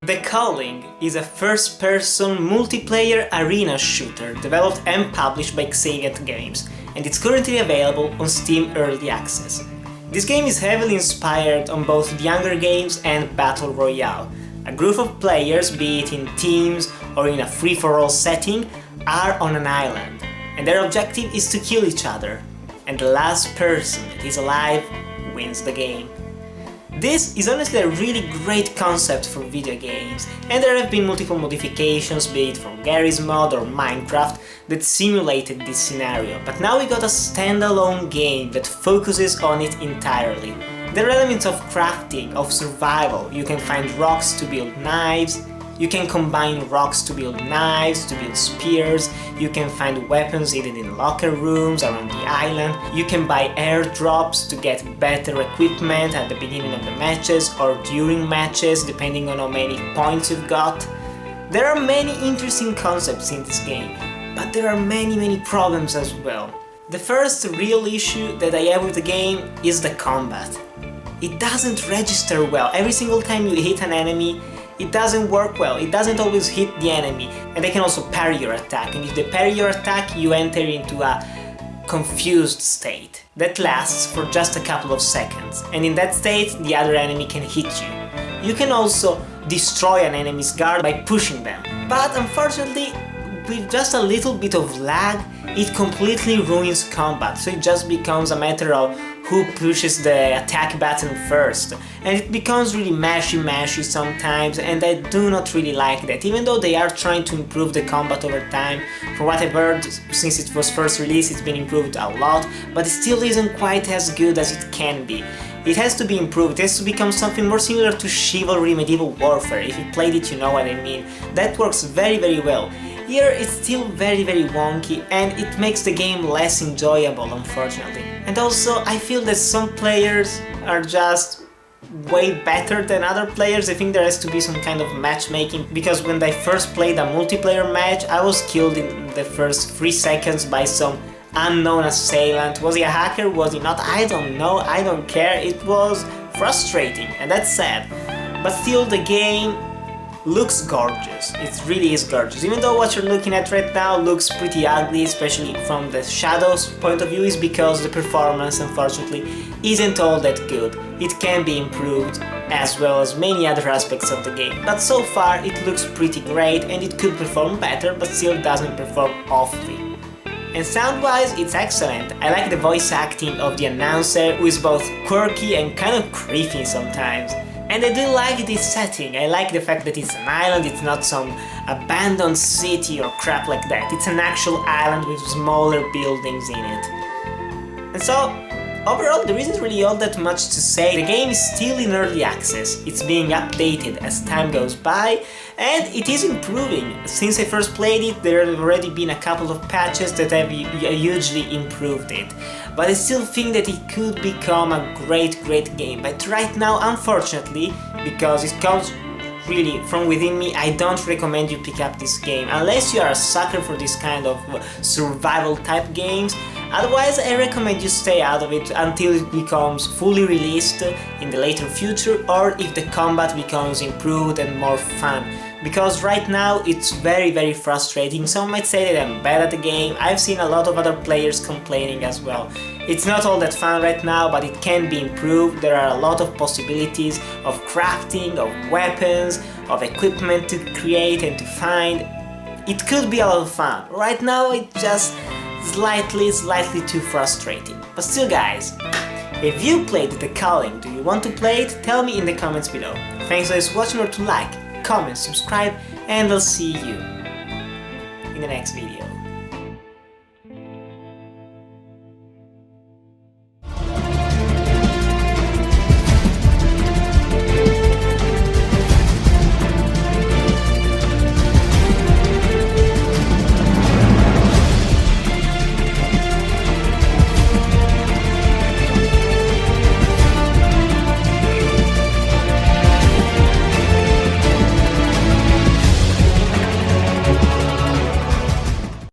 The Culling is a first-person multiplayer arena shooter developed and published by Xaviant Games, and it's currently available on Steam Early Access. This game is heavily inspired on both the Hunger Games and Battle Royale. A group of players, be it in teams or in a free-for-all setting, are on an island, and their objective is to kill each other, and the last person that is alive wins the game. This is honestly a really great concept for video games, and there have been multiple modifications, be it from Garry's Mod or Minecraft, that simulated this scenario, but now we got a standalone game that focuses on it entirely. There are elements of crafting, of survival. You can find rocks to build knives, you can combine rocks to build knives, to build spears, you can find weapons hidden in locker rooms around the island, you can buy airdrops to get better equipment at the beginning of the matches or during matches, depending on how many points you've got. There are many interesting concepts in this game, but there are many problems as well. The first real issue that I have with the game is the combat. It doesn't register well. Every single time you hit an enemy, it doesn't work well, it doesn't always hit the enemy, and they can also parry your attack, and if they parry your attack you enter into a confused state that lasts for just a couple of seconds, and in that state the other enemy can hit you. You can also destroy an enemy's guard by pushing them, but unfortunately with just a little bit of lag it completely ruins combat, so it just becomes a matter of who pushes the attack button first, and it becomes really mashy sometimes, and I do not really like that, even though they are trying to improve the combat over time. From what I've heard, since it was first released it's been improved a lot, but it still isn't quite as good as it can be. It has to be improved, it has to become something more similar to Chivalry Medieval Warfare. If you played it you know what I mean. That works very well. Here it's still very wonky, and it makes the game less enjoyable, unfortunately. And also I feel that some players are just way better than other players. I think there has to be some kind of matchmaking, because when I first played a multiplayer match I was killed in the first 3 seconds by some unknown assailant. Was he a hacker? Was he not? I don't know, I don't care. It was frustrating, and that's sad. But still the game looks gorgeous, it really is gorgeous, even though what you're looking at right now looks pretty ugly, especially from the shadows point of view, is because the performance unfortunately isn't all that good. It can be improved, as well as many other aspects of the game, but so far it looks pretty great, and it could perform better, but still doesn't perform awfully. And sound-wise it's excellent. I like the voice acting of the announcer, who is both quirky and kind of creepy sometimes. And I do like this setting. I like the fact that it's an island, it's not some abandoned city or crap like that. It's an actual island with smaller buildings in it. And so, overall there isn't really all that much to say. The game is still in early access, it's being updated as time goes by, and it is improving. Since I first played it, there have already been a couple of patches that have hugely improved it. But I still think that it could become a great game. But right now, unfortunately, because it comes really from within me, I don't recommend you pick up this game unless you are a sucker for this kind of survival type games. Otherwise I recommend you stay out of it until it becomes fully released in the later future, or if the combat becomes improved and more fun. Because right now it's very frustrating. Some might say that I'm bad at the game. I've seen a lot of other players complaining as well. It's not all that fun right now, but it can be improved. There are a lot of possibilities of crafting, of weapons, of equipment to create and to find. It could be a lot of fun. Right now it's just slightly too frustrating. But still guys, if you played The Culling, do you want to play it? Tell me in the comments below. Thanks for watching, or to like, comment, subscribe, and I'll see you in the next video.